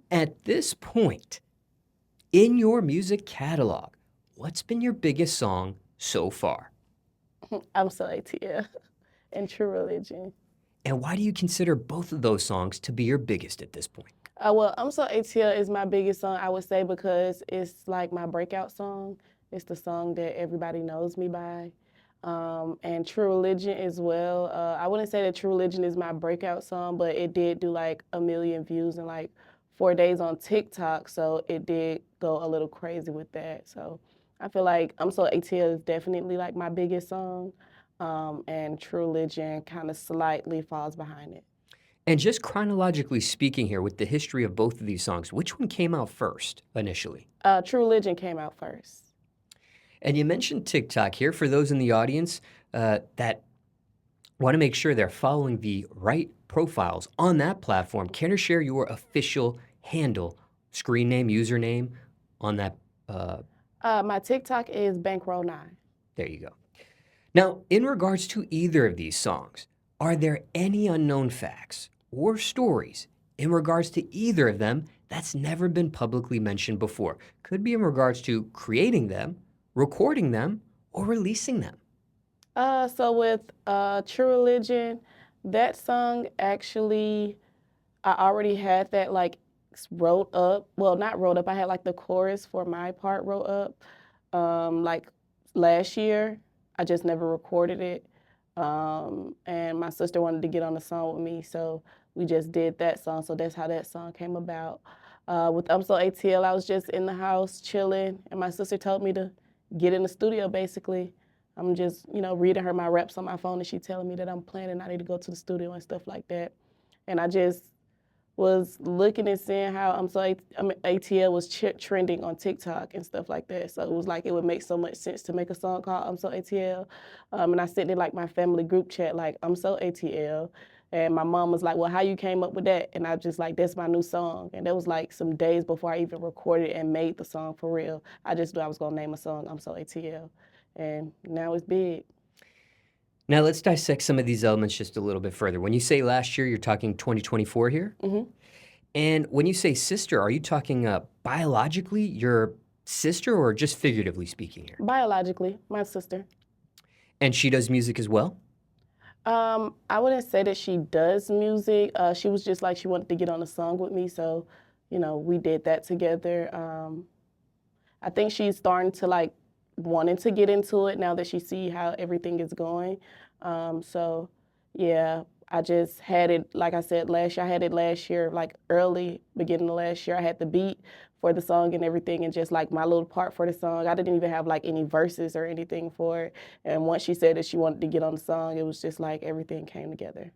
At this point in your music catalog, what's been your biggest song so far? I'm so ATL and True Religion. And why do you consider both of those songs to be your biggest at this point? Well, I'm so ATL is my biggest song, I would say, because it's like my breakout song. It's the song that everybody knows me by. And True Religion as well. I wouldn't say that True Religion is my breakout song, but it did do like 1 million views in like 4 days on TikTok. So it did go a little crazy with that. So I feel like I'm so ATL is definitely like my biggest song. And True Religion kind of slightly falls behind it. And just chronologically speaking here, with the history of both of these songs, which one came out first initially? True Religion came out first. And you mentioned TikTok here. For those in the audience that want to make sure they're following the right profiles on that platform, can you share your official handle, screen name, username on that? My TikTok is Bankroll Ni. There you go. Now, in regards to either of these songs, are there any unknown facts or stories in regards to either of them that's never been publicly mentioned before? Could be in regards to creating them, recording them, or releasing them. So with True Religion, that song actually, I already had that like wrote up. Well, not wrote up. I had like the chorus for my part wrote up, like last year. I just never recorded it. And my sister wanted to get on the song with me, so we just did that song. So that's how that song came about. With I'm So ATL, I was just in the house chilling, and my sister told me to get in the studio basically. I'm just, reading her my reps on my phone, and she telling me that I'm planning I need to go to the studio and stuff like that. And I just was looking and seeing how ATL was trending on TikTok and stuff like that. So it was like it would make so much sense to make a song called I'm So ATL. And I sent it like my family group chat, like I'm So ATL. And my mom was like, well, how you came up with that? And I just like, that's my new song. And that was like some days before I even recorded and made the song for real. I just knew I was gonna name a song I'm So ATL. And now it's big. Now, let's dissect some of these elements just a little bit further. When you say last year, you're talking 2024 here? Mm-hmm. And when you say sister, are you talking biologically your sister or just figuratively speaking here? Biologically, my sister. And she does music as well? I wouldn't say that she does music. She was just like she wanted to get on a song with me, so we did that together. I think she's starting to like wanting to get into it now that she see how everything is going. So yeah, I just had it like I said last year. I had it last year, like early beginning of last year. I had the beat for the song and everything, and just like my little part for the song. I didn't even have like any verses or anything for it. And once she said that she wanted to get on the song, it was just like everything came together.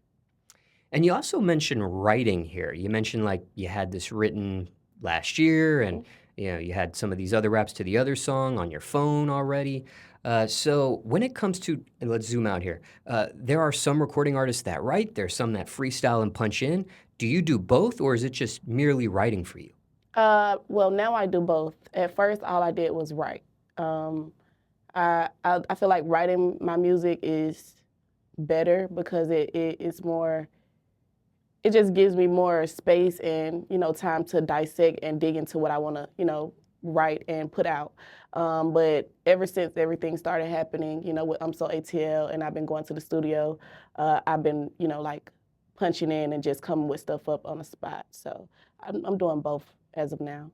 And you also mentioned writing here. You mentioned like you had this written last year and you had some of these other raps to the other song on your phone already. So when it comes to, and let's zoom out here, there are some recording artists that write, there's some that freestyle and punch in. Do you do both or is it just merely writing for you? Well, now I do both. At first, all I did was write. I feel like writing my music is better because it's more. It just gives me more space and time to dissect and dig into what I want to write and put out. But ever since everything started happening, with I'm So ATL and I've been going to the studio, I've been like punching in and just coming with stuff up on the spot. So I'm doing both as of now.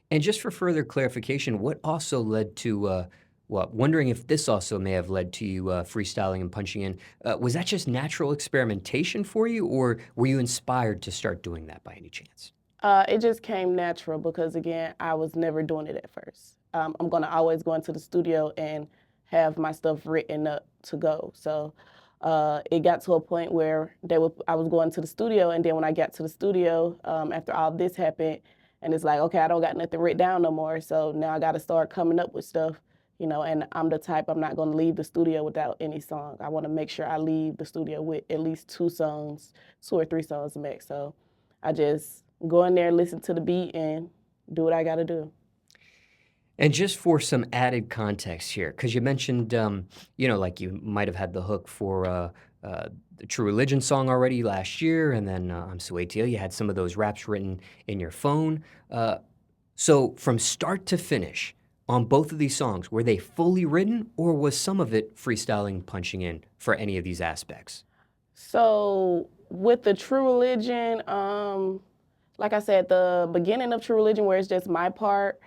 And just for further clarification, what also led to, wondering if this also may have led to you freestyling and punching in, was that just natural experimentation for you, or were you inspired to start doing that by any chance? It just came natural because again, I was never doing it at first. I'm gonna always go into the studio and have my stuff written up to go. So it got to a point where I was going to the studio, and then when I got to the studio, after all this happened, and it's like, okay, I don't got nothing written down no more. So now I got to start coming up with stuff, And I'm the type I'm not gonna leave the studio without any song. I want to make sure I leave the studio with at least 2 songs, 2 or 3 songs max. So I just go in there, listen to the beat, and do what I got to do. And just for some added context here, because you mentioned, like you might have had the hook for the True Religion song already last year, and then I'm So ATL, you had some of those raps written in your phone. So from start to finish on both of these songs, were they fully written or was some of it freestyling, punching in for any of these aspects? So with the True Religion, like I said, the beginning of True Religion, where it's just my part,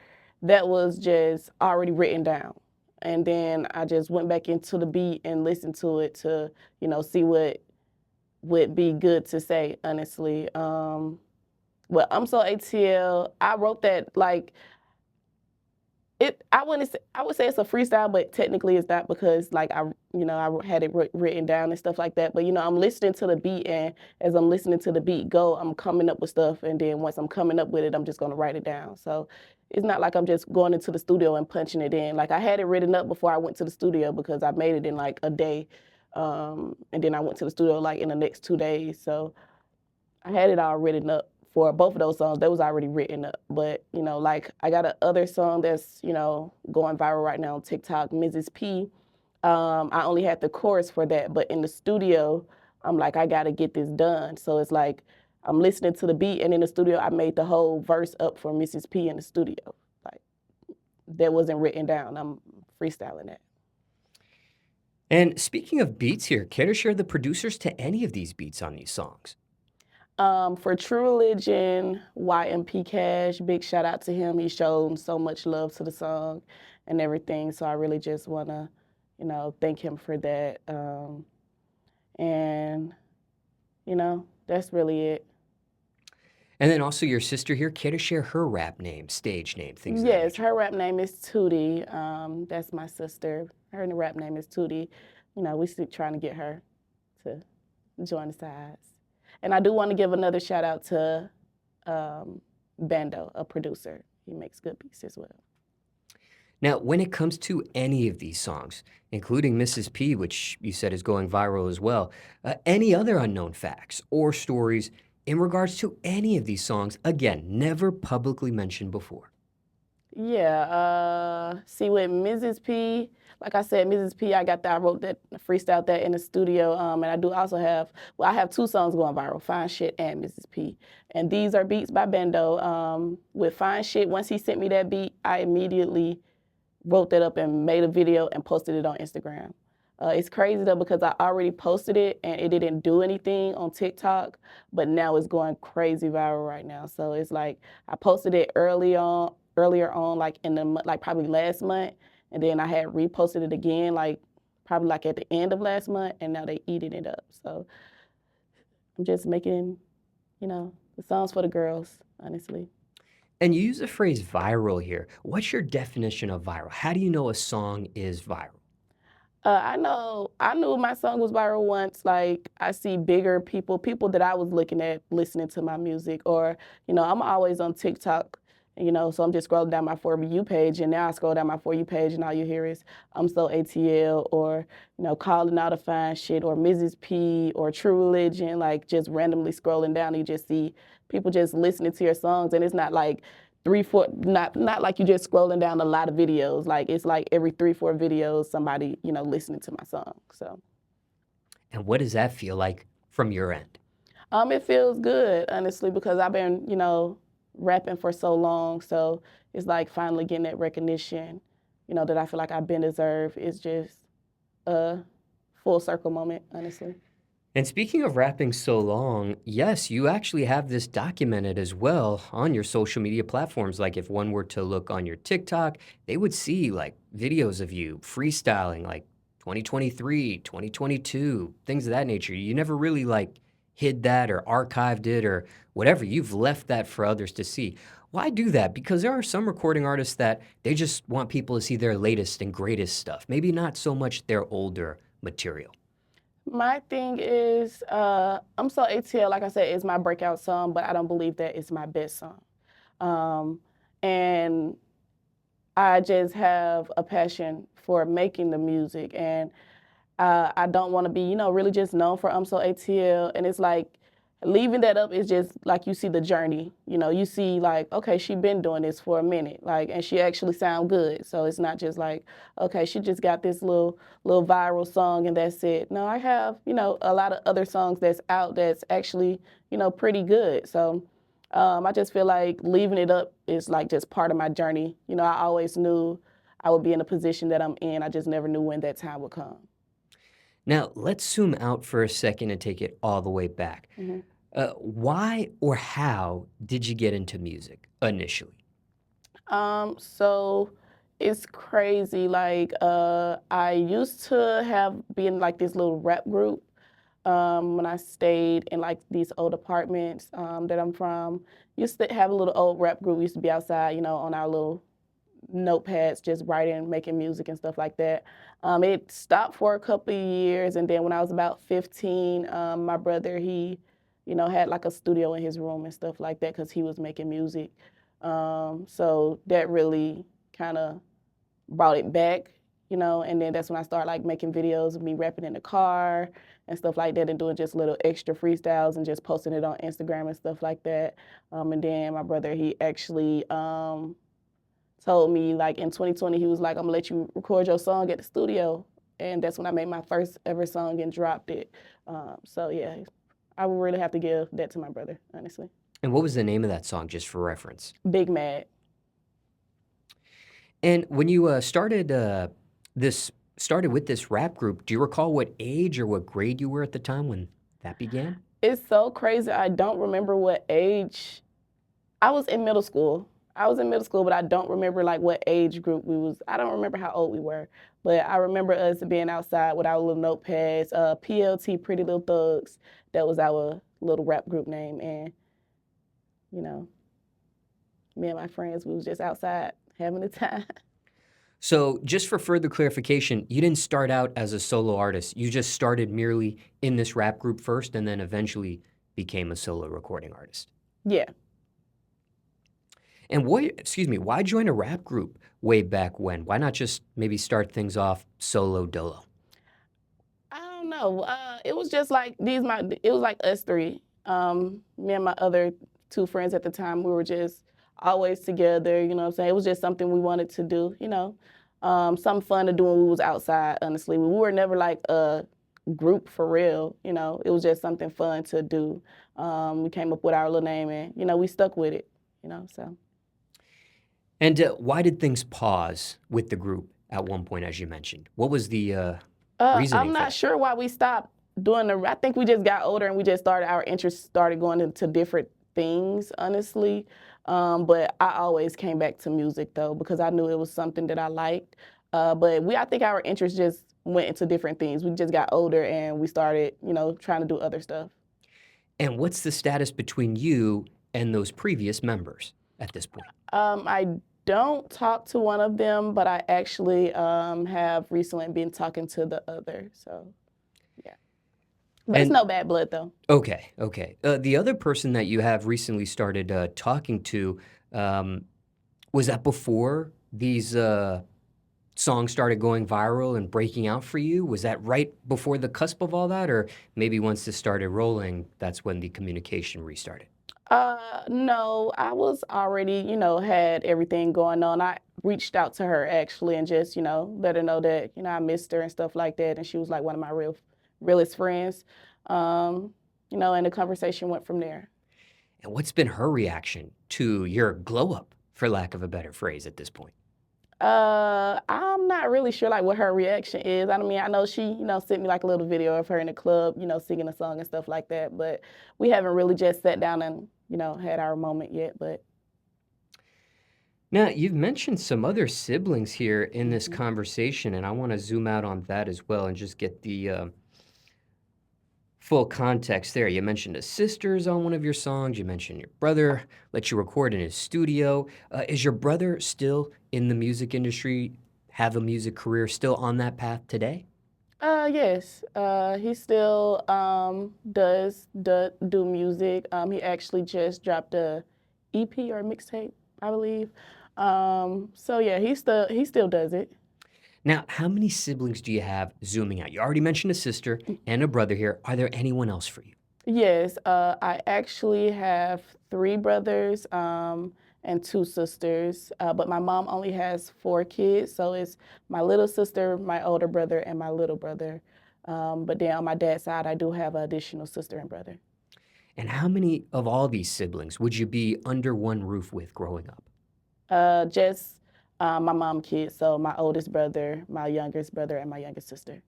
that was just already written down. And then I just went back into the beat and listened to it to, see what would be good to say, honestly. Well, I'm So ATL, I wrote that like I would say it's a freestyle, but technically it's not because like I had it written down and stuff like that. But I'm listening to the beat, and as I'm listening to the beat go, I'm coming up with stuff, and then once I'm coming up with it, I'm just gonna write it down. So it's not like I'm just going into the studio and punching it in. Like I had it written up before I went to the studio because I made it in like a day, and then I went to the studio like in the next 2 days. So I had it all written up for both of those songs. That was already written up. But, like I got a other song that's, going viral right now on TikTok, Mrs. P. I only had the chorus for that, but in the studio, I'm like, I gotta get this done. So it's like I'm listening to the beat, and in the studio, I made the whole verse up for Mrs. P in the studio. Like that wasn't written down. I'm freestyling that. And speaking of beats here, care to share the producers to any of these beats on these songs? For True Religion, YMP Cash, big shout out to him. He showed so much love to the song and everything. So I really just want to, thank him for that. And, that's really it. And then also your sister here, care to share her rap name, stage name, things of that Yes, nature? her rap name is Tootie. That's my sister. Her rap name is Tootie. We still trying to get her to join the sides. And I do want to give another shout out to Bando, a producer. He makes good beats as well. Now, when it comes to any of these songs, including Mrs. P, which you said is going viral as well, any other unknown facts or stories in regards to any of these songs, again, never publicly mentioned before? Yeah, see with Mrs. P, like I said, Mrs. P, I wrote that, freestyled that in the studio, and I do also have, well, I have two songs going viral, Fine Shit and Mrs. P, and these are beats by Bendo. With Fine Shit, once he sent me that beat, I immediately wrote that up and made a video and posted it on Instagram. It's crazy though because I already posted it and it didn't do anything on TikTok, but now it's going crazy viral right now. So it's like I posted it earlier on, like in the like probably last month, and then I had reposted it again, like probably like at the end of last month, and now they eating it up. So I'm just making, the songs for the girls, honestly. And you use the phrase viral here. What's your definition of viral? How do you know a song is viral? I knew my song was viral once. Like I see bigger people that I was looking at listening to my music, or I'm always on TikTok, so I'm just scrolling down my For You page, and now I scroll down my For You page, and all you hear is I'm So ATL, or calling out a fine shit, or Mrs. P, or True Religion, like just randomly scrolling down, and you just see people just listening to your songs, and it's not like 3, 4, not like you just scrolling down a lot of videos. Like it's like every 3, 4 videos, somebody listening to my song. So And what does that feel like from your end? it feels good honestly because I've been rapping for so long. So it's like finally getting that recognition, that I feel like I've been deserved. It's just a full circle moment, honestly. And speaking of rapping so long, yes, you actually have this documented as well on your social media platforms. Like if one were to look on your TikTok, they would see like videos of you freestyling like 2023, 2022, things of that nature. You never really like hid that or archived it or whatever. You've left that for others to see. Why do that? Because there are some recording artists that they just want people to see their latest and greatest stuff, maybe not so much their older material. My thing is, I'm So ATL, like I said, is my breakout song, but I don't believe that it's my best song. And I just have a passion for making the music, and I don't want to be, really just known for I'm So ATL. And it's like, leaving that up is just like you see the journey. You know, you see like, okay, she been doing this for a minute, like, and she actually sound good. So it's not just like, okay, she just got this little viral song and that's it. No, I have, you know, a lot of other songs that's out that's actually, you know, pretty good. So I just feel like leaving it up is like just part of my journey. You know, I always knew I would be in a position that I'm in. I just never knew when that time would come. Now, let's zoom out for a second and take it all the way back. Hmm. Why or how did you get into music initially? So it's crazy. Like, I used to have been like this little rap group when I stayed in like these old apartments that I'm from. Used to have a little old rap group. We used to be outside, you know, on our little notepads, just writing, making music and stuff like that. It stopped for a couple of years, and then when I was about 15, my brother he, you know, had like a studio in his room and stuff like that because he was making music. So that really kind of brought it back, you know, and then that's when I started like making videos of me rapping in the car and stuff like that and doing just little extra freestyles and just posting it on Instagram and stuff like that. And then my brother, he actually told me like in 2020, he was like, I'm gonna let you record your song at the studio. And that's when I made my first ever song and dropped it. So yeah, I would really have to give that to my brother, honestly. And what was the name of that song, just for reference? Big Mad. And when you this started with this rap group, do you recall what age or what grade you were at the time when that began? It's so crazy. I don't remember what age. I was in middle school. I was in middle school, but I don't remember like what age group we was. I don't remember how old we were, but I remember us being outside with our little notepads. PLT, Pretty Little Thugs. That was our little rap group name, and you know, me and my friends, we was just outside having a time. So, just for further clarification, you didn't start out as a solo artist. You just started merely in this rap group first and then eventually became a solo recording artist. Yeah. And why join a rap group way back when? Why not just maybe start things off solo dolo? I don't know. It was just like it was like us three. Me and my other two friends at the time, we were just always together, you know what I'm saying? It was just something we wanted to do, you know. Something fun to do when we was outside, honestly. We were never like a group for real, you know. It was just something fun to do. We came up with our little name and, you know, we stuck with it, you know, so. And why did things pause with the group at one point, as you mentioned? What was the reasoning I'm for not that? sure why we stopped doing I think we just got older and we just started, our interests started going into different things, honestly. But I always came back to music though, because I knew it was something that I liked. But I think our interests just went into different things. We just got older and we started, you know, trying to do other stuff. And what's the status between you and those previous members at this point? I don't talk to one of them, but I actually have recently been talking to the other. So, yeah. But it's And no bad blood though. okay, okay. The other person that you have recently started talking to, um, was that before these songs started going viral and breaking out for you? Was that right before the cusp of all that? Or maybe once this started rolling, that's when the communication restarted? No, I was already, you know, had everything going on. I reached out to her actually and just, you know, let her know that, you know, I missed her and stuff like that. And she was like one of my realest friends. Um, you know, and the conversation went from there. And what's been her reaction to your glow up, for lack of a better phrase, at this point? I'm not really sure like what her reaction is. I mean, I know she, you know, sent me like a little video of her in the club, you know, singing a song and stuff like that. But we haven't really just sat down and, you know, had our moment yet. But Now, you've mentioned some other siblings here in this mhm. conversation, and I want to zoom out on that as well and just get the full context there. You mentioned a sister's on one of your songs. You mentioned your brother let you record in his studio. Is your brother still in the music industry, have a music career, still on that path today? Yes. He still do music. He actually just dropped a EP or mixtape, I believe. So yeah, he still does it. Now, how many siblings do you have zooming out? You already mentioned a sister and a brother here. Are there anyone else for you? Yes, I actually have three brothers and two sisters, but my mom only has four kids. So it's my little sister, my older brother, and my little brother. But then on my dad's side, I do have an additional sister and brother. And how many of all these siblings would you be under one roof with growing up? Just my mom kids, so my oldest brother, my youngest brother, and my youngest sister.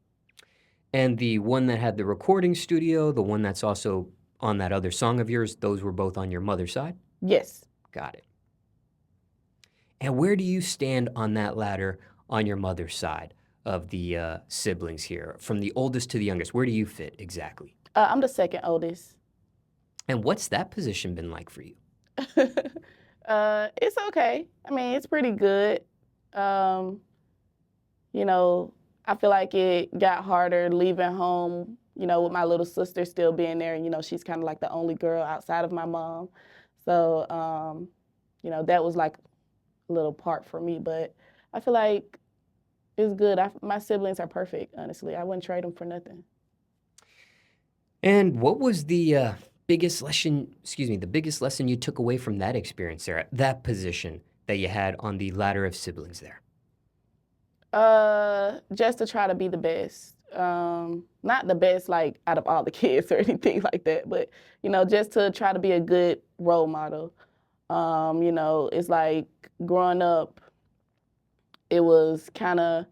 And the one that had the recording studio, the one that's also on that other song of yours, those were both on your mother's side? Yes. Got it. And where do you stand on that ladder on your mother's side of the siblings here, from the oldest to the youngest? Where do you fit exactly? I'm the second oldest. And what's that position been like for you? It's okay. I mean, it's pretty good. Um, you know, I feel like it got harder leaving home, with my little sister still being there. And, she's kind of like the only girl outside of my mom. So, that was like a little part for me. But I feel like it's good. My siblings are perfect, honestly. I wouldn't trade them for nothing. And what was the biggest lesson, the biggest lesson you took away from that experience there, that position that you had on the ladder of siblings there? Just to try to be the best. Not the best like out of all the kids or anything like that, but just to try to be a good role model. It's like growing up, it was kind of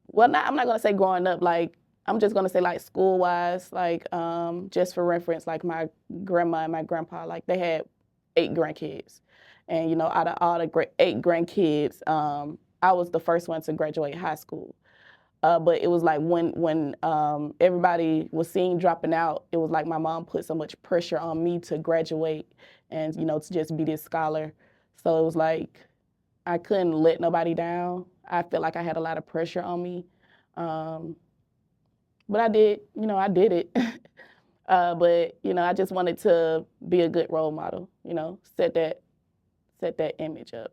well, not I'm not gonna say growing up like I'm just gonna say like school wise, like just for reference, like my grandma and my grandpa, like they had 8 grandkids, and out of all the 8 grandkids, I was the first one to graduate high school. But it was like when everybody was seen dropping out, it was like my mom put so much pressure on me to graduate and to just be this scholar. So it was like I couldn't let nobody down. I felt like I had a lot of pressure on me, um, but I did it. But I just wanted to be a good role model. Set that image up.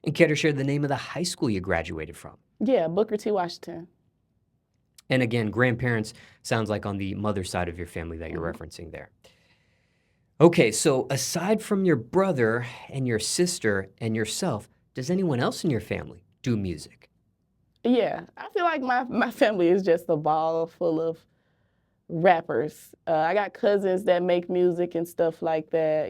And care to share the name of the high school you graduated from? Yeah, Booker T. Washington. And again, grandparents sounds like on the mother side of your family that you're Mhm. referencing there. Okay, so aside from your brother and your sister and yourself, does anyone else in your family do music? Yeah, I feel like my family is just a ball full of rappers. I got cousins that make music and stuff like that.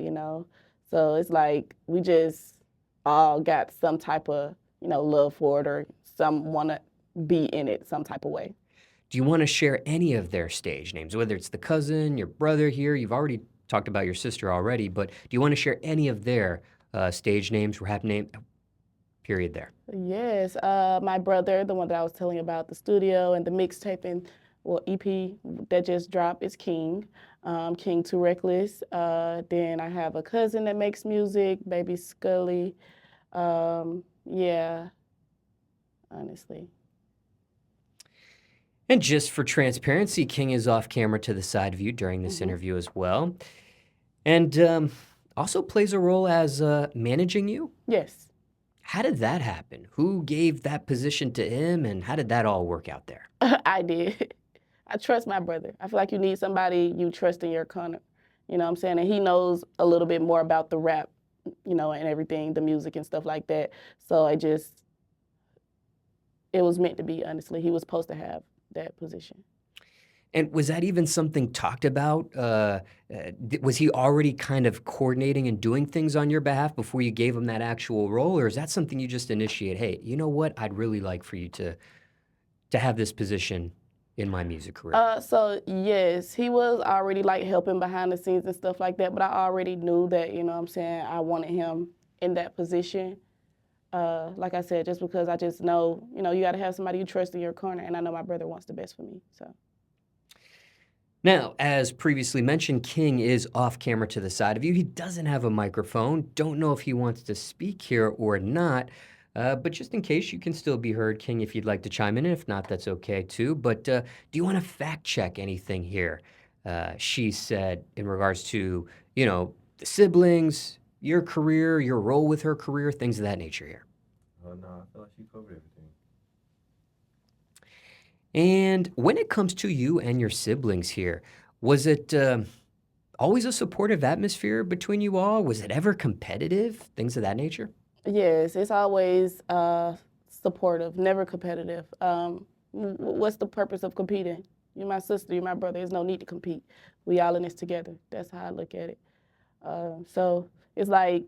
So it's like we just all got some type of, love for it or some want to be in it some type of way. Do you want to share any of their stage names, whether it's the cousin, your brother here? You've already talked about your sister already, but do you want to share any of their stage names, rap name, period there? Yes, my brother, the one that I was telling you about, the studio and the mixtape and well EP that just dropped is King, King Too Reckless. Then I have a cousin that makes music, Baby Scully. Yeah, honestly. And just for transparency, King is off camera to the side of you during this Hmm. interview as well. And also plays a role as managing you. Yes. How did that happen? Who gave that position to him, and how did that all work out there? I did. I trust my brother. I feel like you need somebody you trust in your corner. You know what I'm saying? And he knows a little bit more about the rap, and everything, the music and stuff like that. So it was meant to be, honestly. He was supposed to have that position. And was that even something talked about? Was he already kind of coordinating and doing things on your behalf before you gave him that actual role, or is that something you just initiate? Hey, you know what? I'd really like for you to have this position in my music career. So yes, he was already like helping behind the scenes and stuff like that, but I already knew that, what I'm saying, I wanted him in that position. Like I said, just because I just know, you got to have somebody you trust in your corner, and I know my brother wants the best for me. So. Now, as previously mentioned, King is off camera to the side of you. He doesn't have a microphone. Don't know if he wants to speak here or not. But just in case, you can still be heard, King, if you'd like to chime in. If not, that's okay too. But do you want to fact check anything here? She said in regards to, the siblings, your career, your role with her career, things of that nature here. Oh no, I feel like she covered everything. And when it comes to you and your siblings here, Was it always a supportive atmosphere between you all? Was it ever competitive? Things of that nature? Yes, it's always supportive, never competitive. What's the purpose of competing? You're my sister, you're my brother. There's no need to compete. We all in this together. That's how I look at it. So it's like,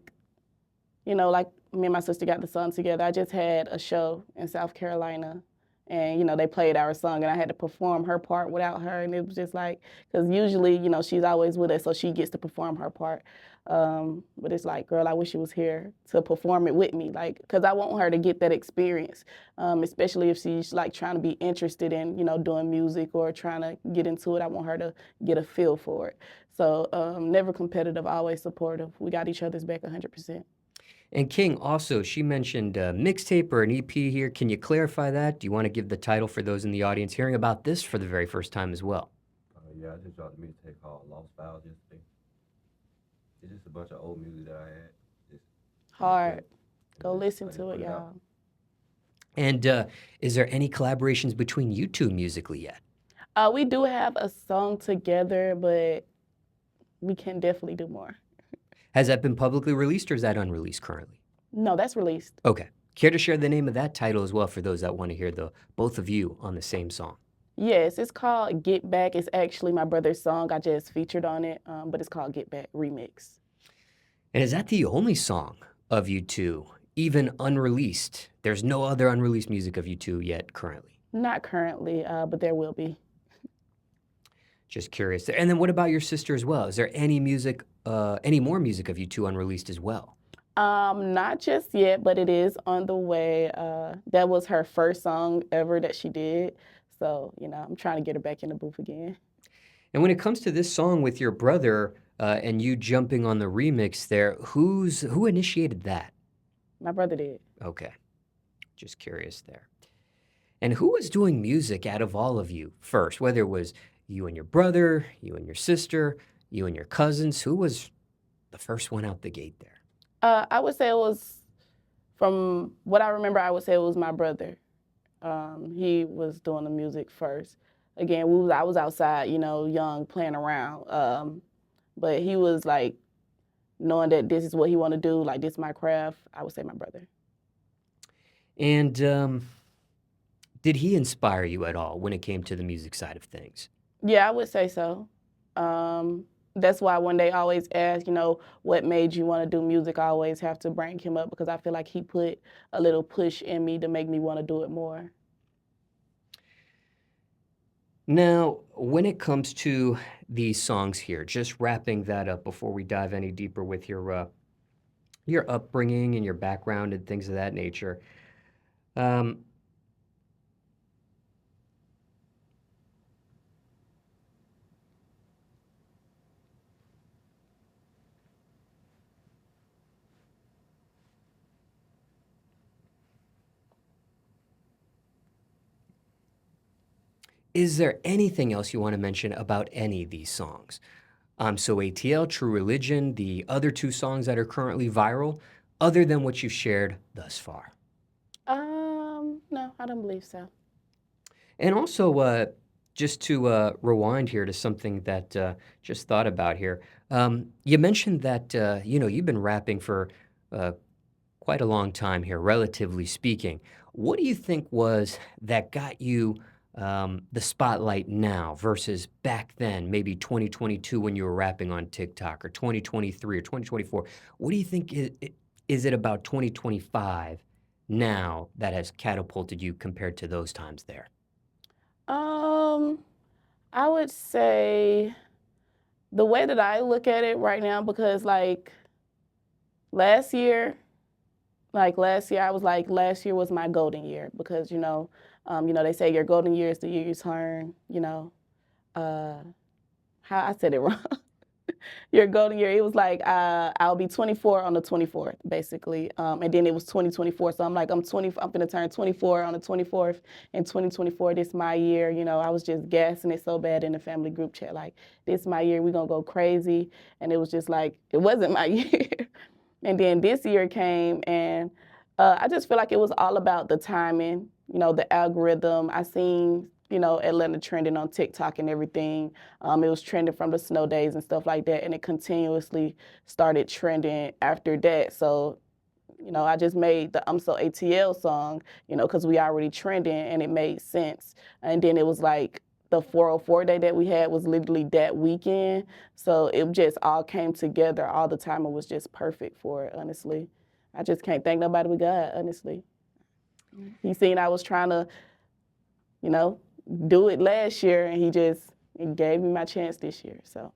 like me and my sister got the song together. I just had a show in South Carolina, and they played our song, and I had to perform her part without her, and it was just like, because usually, she's always with us, so she gets to perform her part. But it's like, girl, I wish you was here to perform it with me, like, because I want her to get that experience, especially if she's like trying to be interested in, doing music or trying to get into it. I want her to get a feel for it. So never competitive, always supportive. We got each other's back 100%. And King, also, she mentioned a mixtape or an EP here. Can you clarify that? Do you want to give the title for those in the audience hearing about this for the very first time as well? Yeah, I just dropped a mixtape called Lost Files yesterday. It's just a bunch of old music that I had. Just Hard. and Go just, listen I just to put it, it out. y'all. And is there any collaborations between you two musically yet? We do have a song together, but we can definitely do more. Has that been publicly released or is that unreleased currently? No, that's released. Okay. Care to share the name of that title as well for those that want to hear the both of you on the same song? Yes, it's called Get Back. It's actually my brother's song. I just featured on it, but it's called Get Back Remix. And is that the only song of you two, even unreleased? There's no other unreleased music of you two yet currently? Not currently, but there will be. Just curious there. And then what about your sister as well? Is there any music, any more music of you two unreleased as well? Not just yet, but it is on the way. That was her first song ever that she did. So, I'm trying to get her back in the booth again. And when it comes to this song with your brother and you jumping on the remix there, who initiated that? My brother did. Okay, just curious there. And who was doing music out of all of you first? Whether it was you and your brother, you and your sister, you and your cousins, who was the first one out the gate there? I would say it was, from what I remember, I would say it was my brother. He was doing the music first. Again, I was outside, young, playing around. But he was like, knowing that this is what he want to do, like this is my craft, I would say my brother. And did he inspire you at all when it came to the music side of things? Yeah, I would say so. That's why when they always ask, what made you want to do music, I always have to bring him up because I feel like he put a little push in me to make me want to do it more. Now, when it comes to these songs here, just wrapping that up before we dive any deeper with your upbringing and your background and things of that nature. Is there anything else you want to mention about any of these songs? So ATL, True Religion, the other two songs that are currently viral, other than what you've shared thus far? No, I don't believe so. And also, just to rewind here to something that just thought about here, you mentioned that you've been rapping for quite a long time here, relatively speaking. What do you think was that got you the spotlight now versus back then, maybe 2022 when you were rapping on TikTok, or 2023 or 2024? What do you think is it about 2025 now that has catapulted you compared to those times there? I would say the way that I look at it right now, because like last year, I was like, last year was my golden year because, they say your golden year is the year you turn, how I said it wrong. Your golden year, it was like I'll be 24 on the 24th, basically. And then it was 2024. So I'm like, I'm going to turn 24 on the 24th. And 2024, this my year. I was just gassing it so bad in the family group chat, like, this my year, we're going to go crazy. And it was just like, it wasn't my year. And then this year came, and I just feel like it was all about the timing, the algorithm. I seen Atlanta trending on TikTok and everything. It was trending from the snow days and stuff like that, and it continuously started trending after that. So, I just made the I'm So ATL song, because we already trending and it made sense. And then it was like the 404 day that we had was literally that weekend. So it just all came together all the time. It was just perfect for it, honestly. I just can't thank nobody but God, honestly. He seen I was trying to, you know, do it last year, and he gave me my chance this year. So.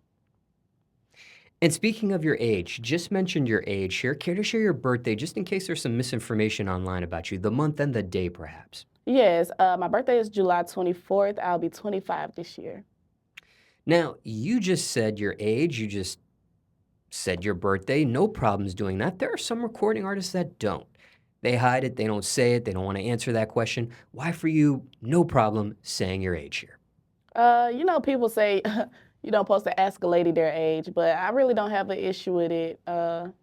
And speaking of your age, just mentioned your age here. Care to share your birthday, just in case there's some misinformation online about you, the month and the day, perhaps? Yes, my birthday is July 24th. I'll be 25 this year. Now, you just said your age, you just said your birthday, no problems doing that. There are some recording artists that don't. They hide it, they don't say it, they don't want to answer that question. Why for you, no problem saying your age here? People say you don't supposed to ask a lady their age, but I really don't have an issue with it. I'm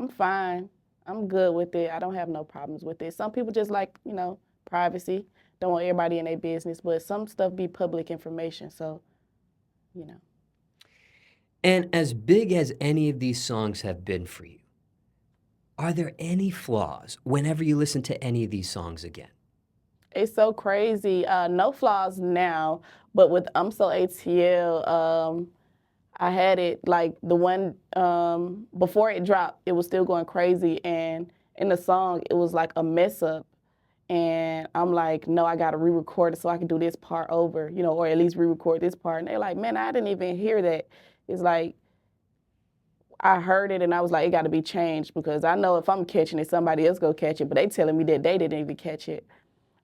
fine. I'm good with it. I don't have no problems with it. Some people just like, privacy. Don't want everybody in their business, but some stuff be public information, so, you know. And as big as any of these songs have been for you, are there any flaws whenever you listen to any of these songs again? It's so crazy. No flaws now, but with I'm So ATL, I had it like the one before it dropped, it was still going crazy, and in the song it was like a mess up, and I'm like, no, I gotta re-record it so I can do this part over, or at least re-record this part. And they're like, man, I didn't even hear that. It's like I heard it and I was like, it got to be changed, because I know if I'm catching it, somebody else go catch it, but they telling me that they didn't even catch it.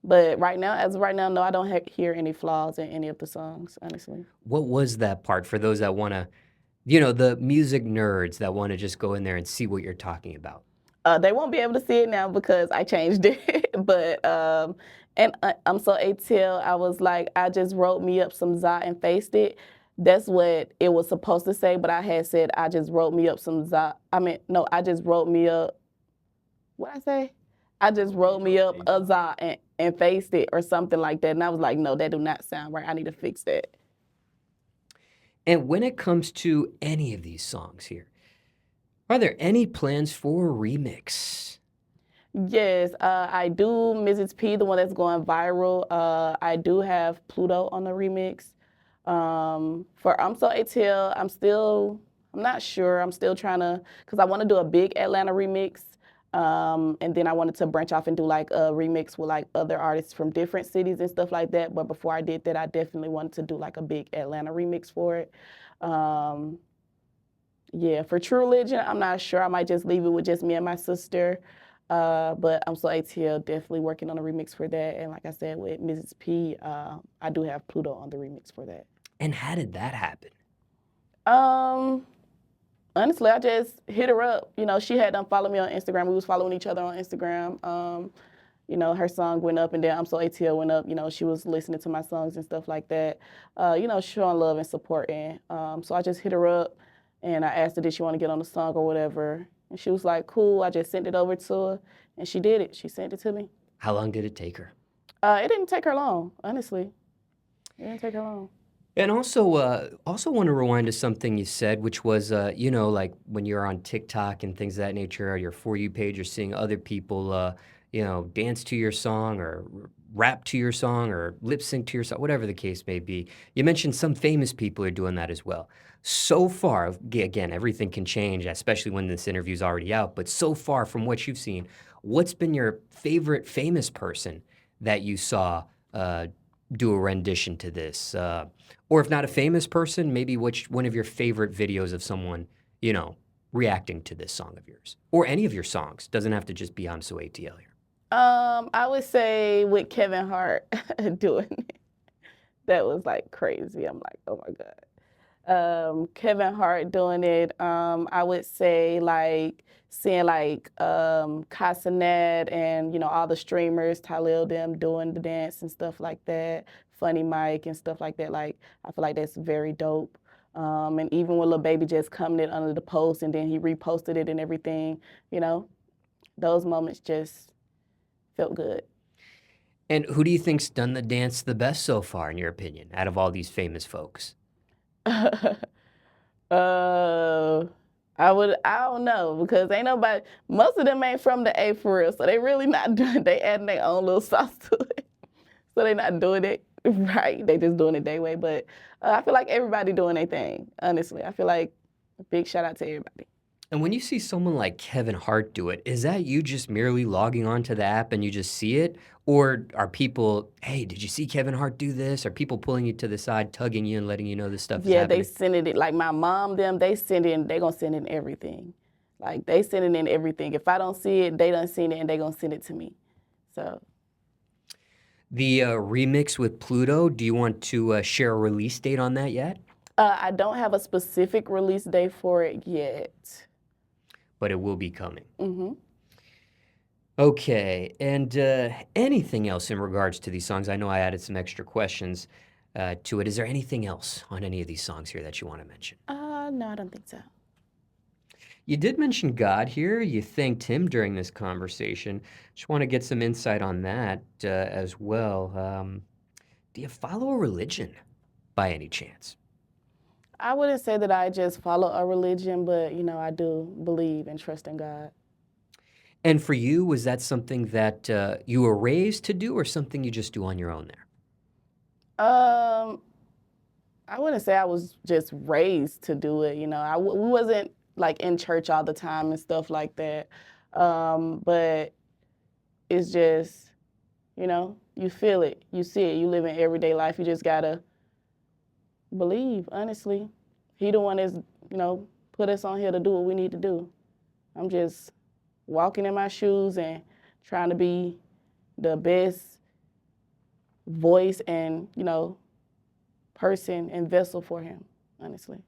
But as of right now, no, I don't hear any flaws in any of the songs, honestly. What was that part for those that want to, the music nerds that want to just go in there and see what you're talking about? They won't be able to see it now because I changed it. But I'm So ATL, I was like, I just wrote me up some za and faced it. That's what it was supposed to say, but I had said I just wrote me up some za. I mean, no, I just wrote me up. What I say? I just wrote me up a za and faced it or something like that. And I was like, no, that do not sound right. I need to fix that. And when it comes to any of these songs here, are there any plans for a remix? Yes, I do Mrs. P, the one that's going viral. I do have Pluto on the remix. For I'm So ATL, I'm not sure. I'm still trying to, because I want to do a big Atlanta remix. And then I wanted to branch off and do like a remix with like other artists from different cities and stuff like that. But before I did that, I definitely wanted to do like a big Atlanta remix for it. Yeah, for True Religion, I'm not sure. I might just leave it with just me and my sister. But I'm So ATL, definitely working on a remix for that. And like I said, with Mrs. P, I do have Pluto on the remix for that. And how did that happen? Honestly, I just hit her up. She had done follow me on Instagram. We was following each other on Instagram. Her song went up, and then I'm So ATL went up. She was listening to my songs and stuff like that. Showing love and supporting. So I just hit her up, and I asked her, did she want to get on the song or whatever? And she was like, cool. I just sent it over to her, and she did it. She sent it to me. How long did it take her? It didn't take her long, honestly. It didn't take her long. And also want to rewind to something you said, which was, like when you're on TikTok and things of that nature, or your For You page, you're seeing other people, dance to your song or rap to your song or lip sync to your song, whatever the case may be. You mentioned some famous people are doing that as well. So far, again, everything can change, especially when this interview's already out, but so far from what you've seen, what's been your favorite famous person that you saw do a rendition to this? Or if not a famous person, maybe one of your favorite videos of someone, reacting to this song of yours. Or any of your songs. Doesn't have to just be I'm So ATL here. I would say with Kevin Hart doing it. That was like crazy. I'm like, oh my God. Kevin Hart doing it. I would say like seeing like Cenat and all the streamers, Talil them doing the dance and stuff like that. Funny Mike and stuff like that. Like I feel like that's very dope. And even with Lil Baby just coming in under the post and then he reposted it and everything, those moments just felt good. And who do you think's done the dance the best so far, in your opinion, out of all these famous folks? Uh, I don't know because ain't nobody, most of them ain't from the A for real, so they really not doing, they adding their own little sauce to it. So they not doing it right, they just doing it their way. But I feel like everybody doing their thing, honestly. I feel like a big shout out to everybody. And when you see someone like Kevin Hart do it, is that you just merely logging onto the app and you just see it? Or are people, hey, did you see Kevin Hart do this? Are people pulling you to the side, tugging you and letting you know this stuff is Yeah, they happening? sending it, like my mom, them, they send in, they gonna send in everything. Like they sending in everything. If I don't see it, they done seen it and they gonna send it to me. So The remix with Pluto, do you want to share a release date on that yet? I don't have a specific release date for it yet. But it will be coming. Mm-hmm. Okay, and anything else in regards to these songs? I know I added some extra questions to it. Is there anything else on any of these songs here that you want to mention? No, I don't think so. You did mention God here. You thanked him during this conversation. Just want to get some insight on that as well. Do you follow a religion by any chance? I wouldn't say that I just follow a religion, but you know, I do believe and trust in God. And for you, was that something that you were raised to do or something you just do on your own there? I wouldn't say I was just raised to do it. You know, we wasn't like in church all the time and stuff like that. But it's just, you know, you feel it, you see it, you live in everyday life. You just gotta believe, honestly. He the one that's, you know, put us on here to do what we need to do. I'm just walking in my shoes and trying to be the best voice and, you know, person and vessel for him, honestly.